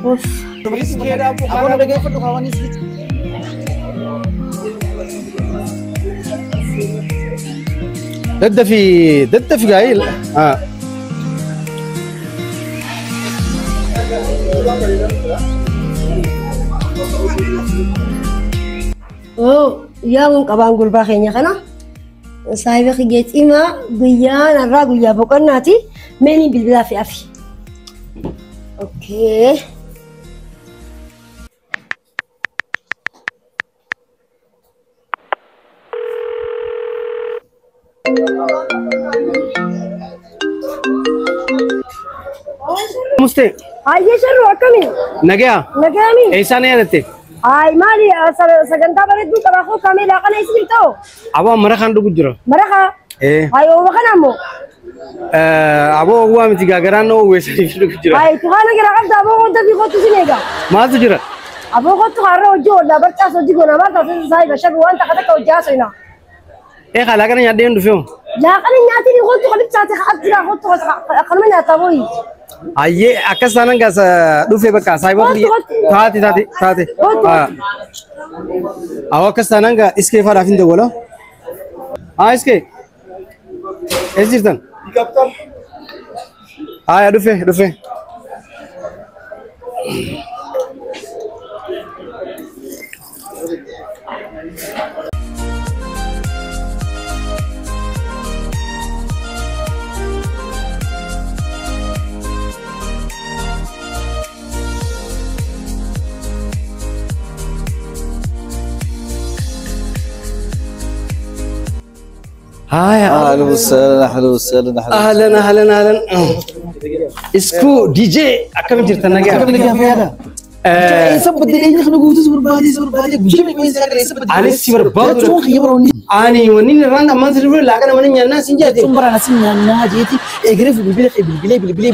اوف أبغى أنا كيف أدخل خواني سليت دد في قايل اوه يا من قبان قول باخينيا خنا صاحبي خجيت إما قيان الراجل يا بكرناتي مني بالبلا في أفي أوكي مستي هاي شرو أكمل نجيا نجامي إيش أنا يدتي هاي مالي سجنتا بريد كراخو كامل أكنا إسميتو أبغى مرخان دو كجرا مرخا إيه هاي هو كنا مو أبغى هو أمتى جاكرانو ويسري دو كجرا هاي تخانا كرا قبض أبغى أنت في خطو سينيكا ما تجرا أبغى خطو خارو جو لا برتا سودي كنا ما تفهم صاحب شاب وأنت كذا كوجا سينا إيه خلاكنا يدين دو فيهم لا خليني نعطيني خطو خليك تعطي خطو خطو خليني أتابوي أيه أكسرنا كاس دو في بكا سايبا تاتي أو أكسرنا كا إسكي فارافين دولة إسكي إيش جرتن دو في هاي أهلا وسهلا أهلا اسكو دي جي أكمل جرتنا جا سبب الدليل خلنا نقول تصبر بعدي بجيب مين سكر يسبب على السبر بعض شو خيبروني أني ونين رانا ما تدري لكن من الناس إنجازي ثم رانا سمعنا ناجيتي اقرف بالبلي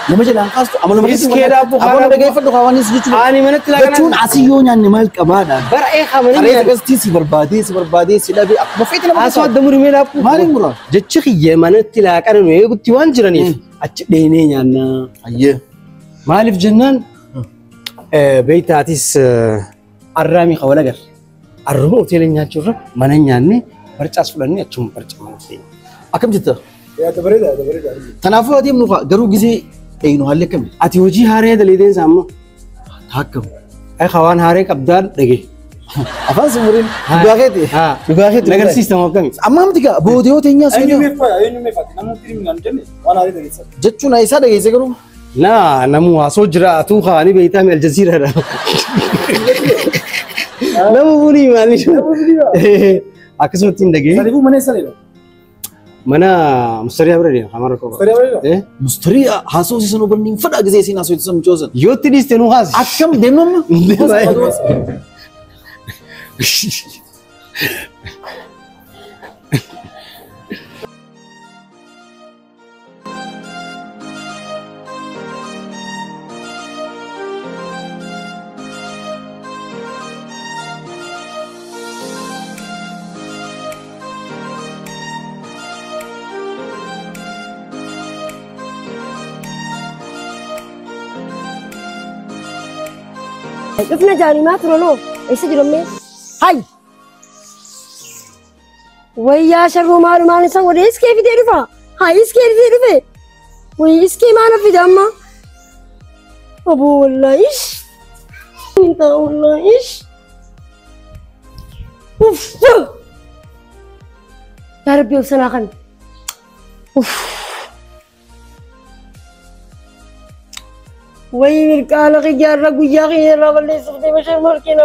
لما جل انقاص عملوا ما كده أبغى كيف أدخل خواني سليت أني من التلاقي بتشون عسيون يعني مالك أبدا برأي خبرني أنا بس تيسي بربادي سلابي ما في تلا أسود دمر ميلا مالي مرة جتشي من التلاقي أنا ويا قلت وان جراني أتشديني يعني أيه مالي في جنان بيت عتيس الرامي خوالجر الرمو تيلين يجورب منين يعني برجع فلاني أتشوم برجع منفي أكم جت يا تبريد تنافو هذه منوفا جرو جزء إنه هلا كم أتي وجي هاري دليدين سامو هكم أي خوان هاري كبدال دقي أفان سمورين بباغتي نقدر سيستم أبدان أمام تيجا بوديو تينيا أينو سينيا مفاتي نمو كريم نانجني وانا هذا ليس جتشون أيسا دقي سكرو لا نمو أسوجرا توخا أنا بيتها من الجزيرة نمو بني ماني شو أكسر تين دقي سالبو مني سالبو منا مستريح بريء خمار كوبا سالبو مستري حاسوسي سنو برنين فدا جزء سينا سويت سم جوزن يوتينيس تنو خاص أكم دمم شفنا جاني ما ترونو ايش جرمي هاي ويا شرو مارو ما نسان وريس كيف تعرفها هاي اس كيف تعرفه ويس كيف ما نفيد اما ابو والله ايش انت والله ايش اوف يا ربي وسناخن اوف وين الكالق جارة قويا غير والله سبتي مش مركين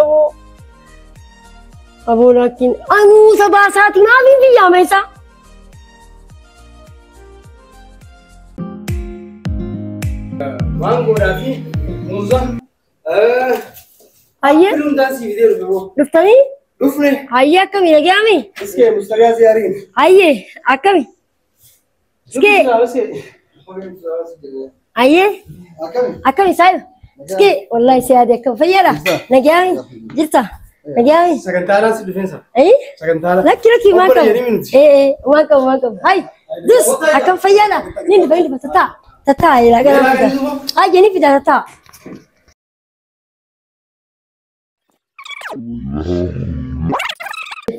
أبو لكن أنو سباساتي ما في يا ميسا مانغو رافي موزة هيا فيلم دانسي فيديو رفتني رفني هيا كم يا جامي اسكي مستريح زيارين هيا أكمي اسكي هيا أكمي سايب اسكي والله سيادة كم فيلا نجامي جلسة نجامي سكنتانا سيدفنسا أي سكنتانا لا كذا ما كم إيه ما كم هاي دس أكم فيلا نين بين تتا تتا يلا كذا هاي جني في تتا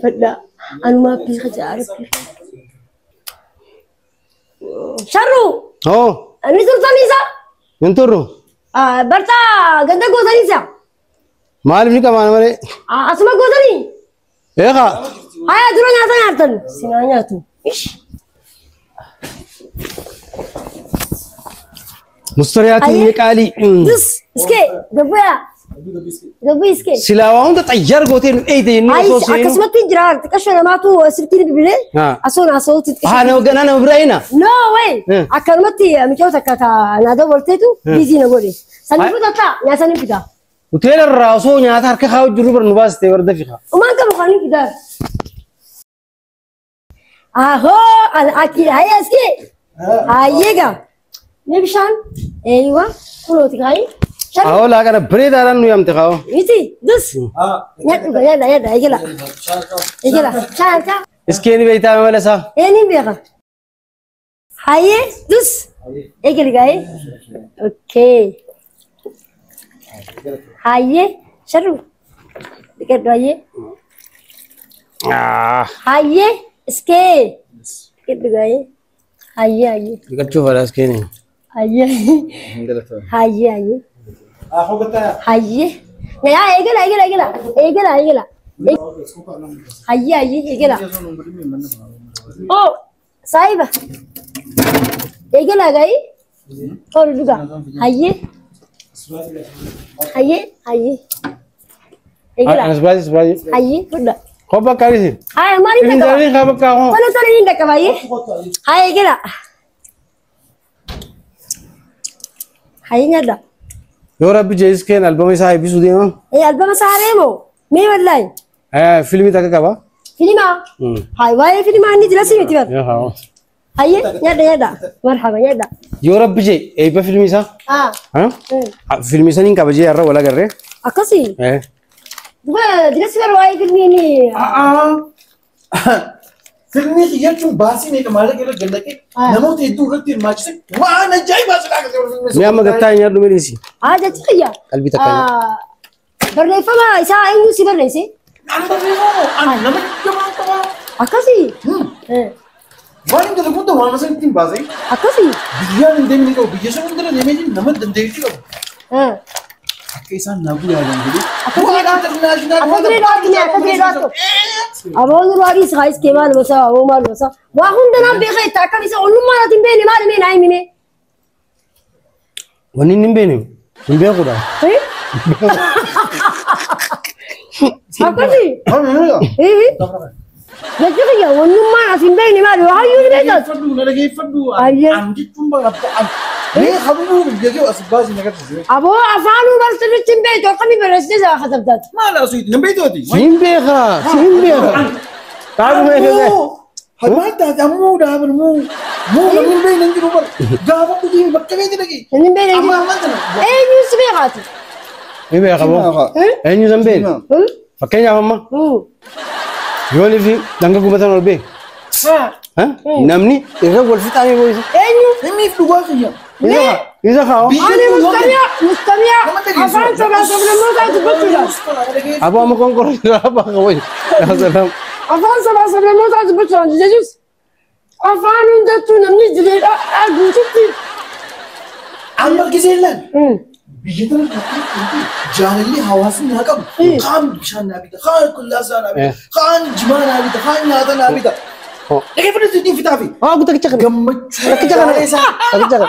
فدا أنا ما في خجارة شرو أوه أنا سلطان إيسا ينتظروا برتا غدا غوزاني إيسا معلم نيكا ما نمري أسمع غوزاني إيه خا هيا درو نياتن سينا نياتن إيش مسترياتي نيكالي دس إسكي دبويا دبوي إسكي سلاوهم تطير قوتين إيه ده إنه هاي صوصين أكسمت تجرار تكشف ما تو سبتين ببلي أصلا أصوت أنا وجنا أنا وبراينا no way أكلمتي ميجوتا كتا نادا ولتيتو بيزي نقولي سنفيدا تا يا سنفيدا وتيل الراسو نياتا هرك خاو جروبر نباس تيور دفيخا وما كانوا خانين كده أهو الأكيد هاي أسكي هايجا نبشان أيوة كله تكاي أهو لا كنا بريد هذا نيوم تكاو يتي دس يلا يلا يلا شان إسكيني بيتا ولا سا إيه بيها هاي دس يلا جاي أوكي هاي شرو دكتور هاي هاي اسكي دكتور هاي هاي دكتور شوف على إسكيني هاي هاي هاي يا يلا هاي أو سايبة يلا جاي أو دوغا هاي أنا سبايس هاي فدا خبا كاريسي هاي ماري إن تكا جارين خبا كاهو كنا ترى عندك باي هاي كده هاي ندا يورا بيجي إسكين ألبوم يساعي بيسو ديما إيه ألبوم سهريمو مين والله فيلمي تاكا كابا فيلما هاي واي فيلما عندي جلسي متبر يا هاو هاي يدا مرحبا يدا يورا بيجي أي بفيلمي سا ها فيلمي سنين كابا جي أرى ولا كره أكاسي إيه جلسي برواي فيلمي فيلمي خيالكم باسي نيك مالك إلى جلك نموت يدور رتين ماجسك وأنا جاي باسي لك ميا ما قطع ينار نمريسي هذا تخيا قلبي تكاين برني فما إسا إنه سبرني سي أنا بقول أنا نمت جماعة طبعا أكاسي وانا كده كنت وانا مثلا تيم باسي أكاسي بيجان ندمني كده بيجان ندمني نمجي نمت دندقي كده كيسان نابو يا جنبي أكاسي راتو أبغى نروح سايس كمان بس أو ما بس وأخون دنا بيخي تاكل إسا أولو ما نتيم بيني ما نمين هاي مني ونين نبيني نبيه كذا أكاسي إيه جاتك يا أولو ما نتيم بيني ما نروح هاي يوزي بيتك فدو نلاقي فدو أيه. عندي تنبا ليه خبروا بيجوا أسباز نكتب أبغى أفانو بس تريتم بيتو كمي برستي زا خطبتات ما لا سويت نبيتوتي سين بيخا تعالوا ما يخذ هذا تامو دابر مو من بين نجي روبر جابا تجي بكتبين تلاقي نتيم بيني أما ما تنا إيه يوزي بيخاتي إيه بيخا بو إيه نيو زنبين فكين يا ماما يولي في دعنا كوبتان والبي ها نامني الرجل في تاني بويس إيه مي في لغاية إذا خاو أنا مستمع أفان سبع سبع تبتلا أبو أما كون كوري أبا خوي يا سلام أفان سبع تبتلا جيجوس أفان أنت تنامي جليل أقول شفتي أما كيسيلن بيجتنا جان اللي حواسنا ناقم خان بشان نابيدا خان كل لازم نابيدا خان جمان نابيدا خان نادا نابيدا لكن فلوس تدين في تافي قلت لك تشغل قمت تشغل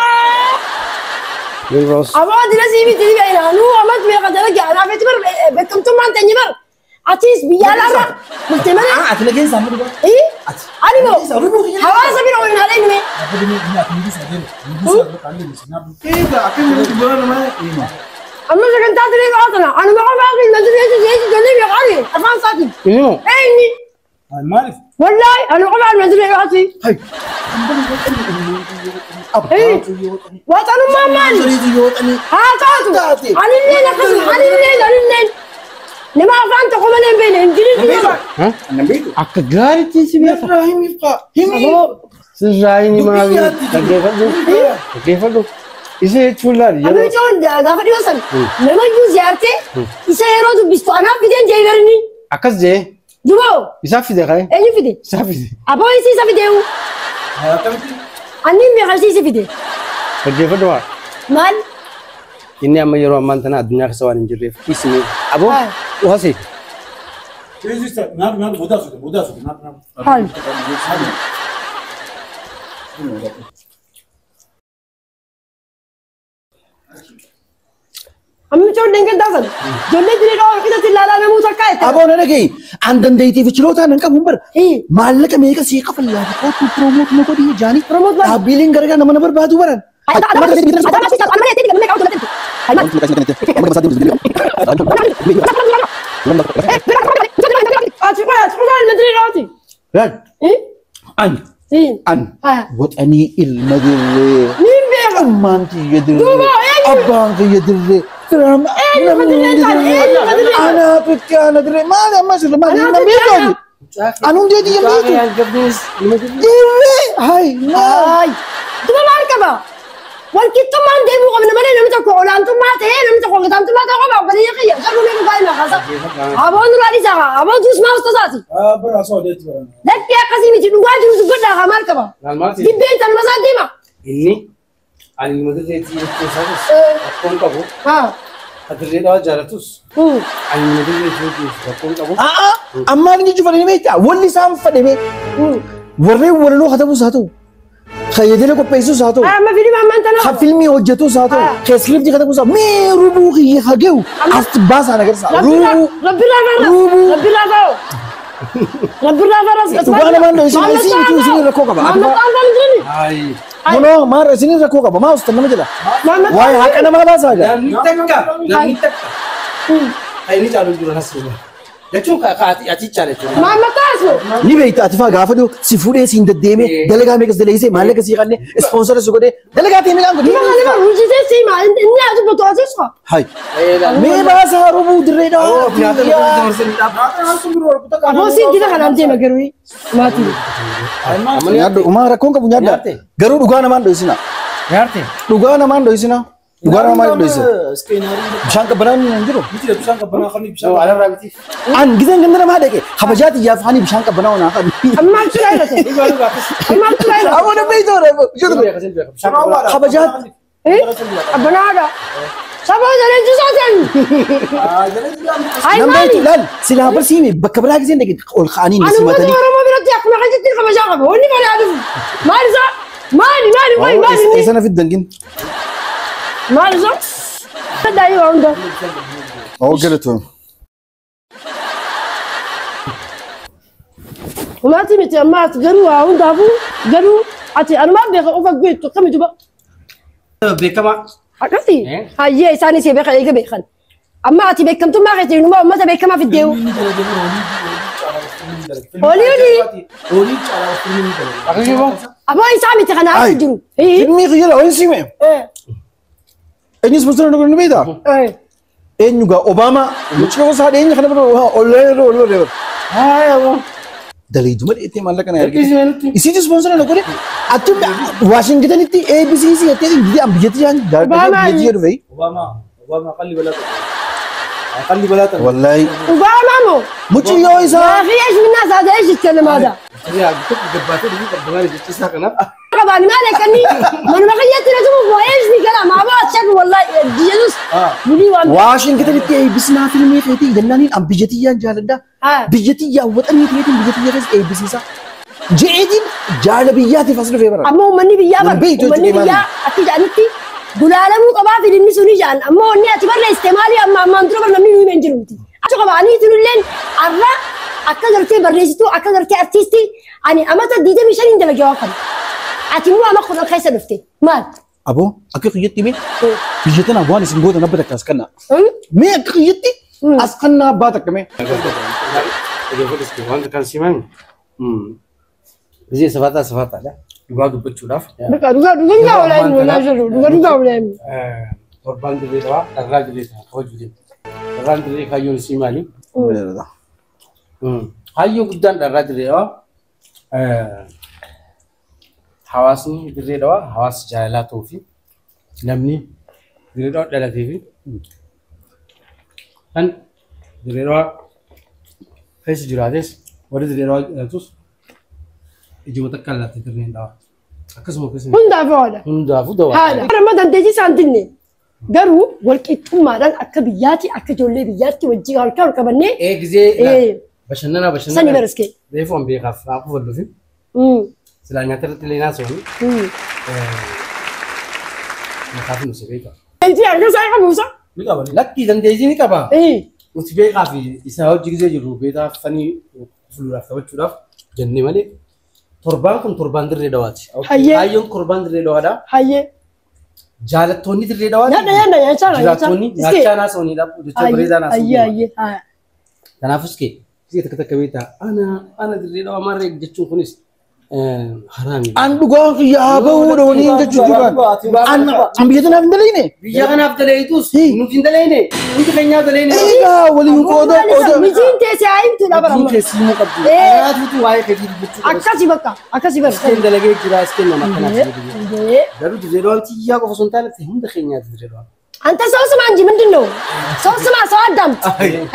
بالراس أبغى دراسي بيتي بينا نو أمد بيقدر أرجع أنا في تمر بكم توم عن تاني مر عتيس بيالا قلت ما أتلاقي سامر بقى إيه أنا بو حواس بينا وين علينا أما إذا كنت أدري بعضنا أنا ما أعرف أقول ما أدري إيش جلبي غالي أفان صاتي إنه إني المعرف والله أنا أقول ما أدري غالي وطن مامان هاتاتو على الليل خصم على الليل لما أفان تقوم أنا بين إنجليزي ها نبيتو أكجاري تيسي إبراهيم يبقى سجايني ما بي كيف أدو Isee jechuun laal Amma yeroo jechuun gaafa dhiyoo san namayyuu ziyaartee isa yeroo dubbistu anaaf fideen jeegarini. akkas jee Duboo isaaf fide ka'e eenyu fide? isaaf fide Aboo isii isa fideewu. Akkamitti? Anniin beekalsiisi fide. dhaggeeffadhu waa Maal? inni amma yeroo ammaan tana addunyaa keessa waan hin jirreef isni aboo Haa. uhase Resista, nada, muda sudah, nada. Haal. Amma jechuun dinqii daasan. Ijoollee jireenya ofii keessatti ilaalaa namuu takka itti. Aboo na dhagaye an dandeettiif filootaan hin qabu bara. Hii. Maallaqa meeqa sii qafallaa kootu piroomoot na godhii jaanii. Promoot maal? Dhaabbileen garagaraa nama na barbaadu baran. Laal an waxanii ilma dirree. Ammaan kiyya dirree. Abbaan kiyya dirree. Anaaf itti aana dirree. Maali amma sirri maali hin beekamu. Anuun deetii hin beeku. Dirree. Hai maal. Duba maal qaba? Walqixxummaan deemuu qabna malee namni tokko olaantummaa ta'ee namni tokko gataantummaa ta'uu qaba. Obboleeyya kiyya garuu mee dhugaa hima kaasa. Aboon duraa dhiisaa aboon tuus maa ustasaati. Bara asal dia tu. Lakkii akkasii miti dhugaa jiru dubbadhaa maal qaba? Dibbeen tanuma isaa deema. inni ani ilma dirreetii jechuun isaatis rakkoon qabu Haa. adirreedhaa jaalatus ani ilma dirreetii jechuun rakkoon qabu Ammaan inni jufanii beektaa walli isaan fadhame warreen walaloo katabuus haa ta'u fayyadina qopheessuus haa ta'u Amma fiilima ammaan tanaa. kan filmii hojjetuus haa ta'u keeskiriptii katabuus haa mee rubuu kiyya hageewu as baasaan agarsiisa rubuu Rabbiirraa farras. Rubuu. Rabbiirraa faroo. Rabbiirraa farras. Dhugaa namaan dha isin isin rakkoo qaba. Maamiltaan kan jirini. Hai. Kunoo maal isin rakkoo qaba maa ustan nama jedha waa'ee haqa namaa baasaa jira Namni takka. Inni caalu jiru anas jiru. Jechuun ati caala jechuudha. Maamiltaan asoo. ni beekta ati faa gaafa dhiyoo si fuudhee siin deddeemee dalagaa meeqas dalagisee maallaqa sii qannee ispoonsara si godhee dalagaa ta'e meeqaan Nama godhee nama hojjetee siima inni ati boto asisfa. hai mee baasaa rubuu dirreedhaa Aboo siin gita kanaan deema garuu maatii. nyaaddo umaa rakkoon qabu nyaadda garuu dhugaa namaan dho'isina Nyaarte. dhugaa namaan dho'isina dhugaa namaan dho'isina Skenario. bishaan qabbanaan hin jiru Mesti dia pisang ke benar kami pisang. Ala raabiti. an gidan ganda namaa dhaqe habajaati yaafaanii bishaan qabbanaa onaa qabi Amma achi laayilate. Amma achi laayilate. Aboo na beeytoodha habajaati Abbanaadha. Sabaa jaleen jisootan. Ayi Nam maali? beektu laal silaa barsiime bakka biraa giseen dhaqe ol kaanii ni Ani uummata simatanii Oromoo biratti akkuma kan jettiin kabajaa qaba. Wanni maali haa dhufu? Maali isaa? Maali wayi maali inni? eessana fiddan gin Maali isaa? Daa'ii waa hunda. oo galatoon Umaati miti amma ati garuu waa hundaafuu garuu ati anumaan beeka qofa geettu akkami juba. Beekama. Akkasii hayyee isaanis beeka eega beekan. Amma ati beekamtummaa keetiin uumaa uummata beekamaa fiddeewu. Aboo isaa miti kanaaf jiru. filmii kiyya la siime eenyus bultoota dhugu ni beektaa eenyu gaa obaamaa mucaa isaa dhiyeenya kana bira ol daleeduma dheettee maallaqa na ergite isiitu sponsora na godhe attuma waashingitanitti ABCC jettee biyyatti jaan biyyatti jedhu fa'i Kali balatan. wallahi Obaamaa moo? muciyyoo isaa Maafi eesminaa isaa ta'ee shittelemaadha. Yaa tokko gabbaatee dhufu qabbanaa jechisaa kanaaf. Qabaani maal eegganii manuma kiyyatti na tumu waa eesni gala maabaa achatu wallahi Jesus bulii waan. waashingitanitti eebbisnaa filmii feetii jennaniin an biyyatiyyaan jaaladha biyyatiyyaa waxanii feetiin biyyatiyyaa keessa eebbisiisa je'eetiin jaala biyyaatiif as dhufee bara Amma uummanni biyyaa bara Nambii itti uummanni hojjetee biyyaa akka jedhanitti gulaalamuu qabaa filinni suni jaan amma onni ati barreessite maali amma ammaan dura bara namni nuyi hin jiruuti. Achi qabaanii tunilleen arra akka gartee barreessituu akka gartee artiistii ani amata 25 dalagee waan kana. Ati immoo amma kudhan keessa dhufte maal? aboo akka qiyyatti mee biyya tana waan isin gootan abba takka as kanna mee akka qiyyatti as kanna abbaa takka mee Wanta kan siman. Biyya safaataadha. Dhugaa dubbachuudhaaf. Dhugaa walaa hin walaa jiru dhugaa walaa hin. Torbaan dirree dhabaa dharraa dirree kana kabajuu deema. Dharraan dirree kaayyoon isii maali? Kaayyoo guddaan dharraa dirree dhabaa. Hawaasni dirree dhabaa hawaasa jaalalaa ta'uu fi namni diriiroo dhalatee fi kan diriiroo keessa jiraates warri diriiroo dhalatus ijuma takka laatti dirreen dhawa. Akkasuma akkasuma hundaaf oolaa. hundaafuu dawaa. Haala. Amma dandeettii isaan dinne garuu walqixxummaadhaan akka biyyaatti akka ijoollee biyyaatti wajjin harkaa ol qabannee. Gizee bashannanaa Sani baraskee. reefu an beekaaf haa kufalluufi silaa nyaata irratti illee naasoo makaaf nu si beeka. Dandeettii akka isaa qabuusa. Ni qabani. Lakkii dandeettii ni qaba. Nuti beekaa fi isaa hojii gizee jirru beekaa fanii fuuluudhaaf taphachuudhaaf jennee malee torbaan kun torbaan dirree dhawaati. Hayyee. Kaayyoon torbaan dirree dhawaadha. Hayyee. Jaalattoonni dirree dhawaati. Yaadda nyaachaa Jiraattoonni nyaachaa naasa'uunidha. Jecha bareedaa Hayyee naasa'uunidha. hayyee. Kanaafus kee gisee takka takka beektaa ana dirree dhawaa maarree jechuun kunis haraami. An dhugaan kiyyaa bahuu dhawanii jechuu duraan. An biyya tanaaf hin dalayne. Biyya kanaaf dalayitus nuti hin dalayne hundi keenyaaf dalayne. Egaa waliin qooda. Mijiin teessee haa himtu dha barama. Keessi immoo qabdi. Ayaatuutu waa'ee keetii dubbachuu qaba. Akkasii bakka akkasii bakka. Iskeen dalagee jira iskeen nama kanaaf. Garuu dirree dhawaan xiyyaa qofa osoo hin taane hunda keenyaaf dirree dhawaan. አንተ ሰው ስማ እንጂ ምንድን ነው? ሰው ስማ፣ ሰው አዳምጥ።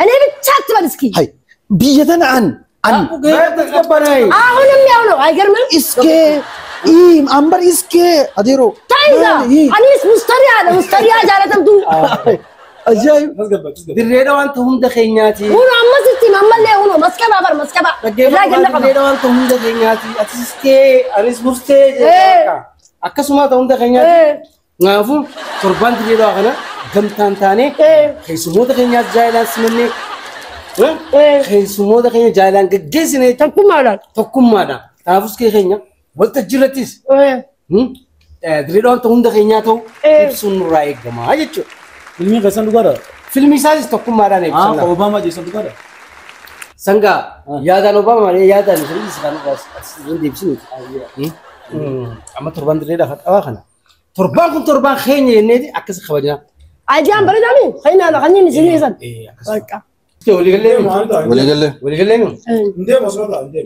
እኔ ብቻ አትበል እስኪ። Hai biyya tanaan an አሁንም ያው ነው። አይገርምም? iskee ambar iskee adeero. ታይዛ አኒስ ሙስተሪያ ጃለተምቱ Ajaa'ib. Dirree dhawaan hunda keenyaati. ሁኖ አመስቲ ማመለ ሁኖ መስከባ በር መስከባ Dirree dhawaan hunda keenyaati. Atis iskee anis murtee jedha. Akkasuma hunda keenyaati. Ngaafu torbaan dirree dhawaa kana gamtaan taane keessumoota keenyaaf jaalaan simannee keessumoota keenya jaalaan gaggeessine ተኩማላል tokkummaadha. Kanaafus kee keenya waltajjii irrattis dirree dhawaan hunda keenyaa ta'u ibsuun nurraa eegama jechuudha. Filmi keessan dhugaadha. Filmi isaanis tokkummaadhaan eebbifama. Obama jeessan dhugaadha. Sangaa yaadaan Obama malee yaadaan filmi isaan irraa deebisinu. Amma torbaan dirree dhawaa kana. Torbaan kun torbaan keenya jenneeti akkas kabajaa. አጃም በረዳሚ ኸይና ለኸኝን ሲኒሰን በቃ Waliigallee Waliigallee. waliigallee Indee masootaa indee.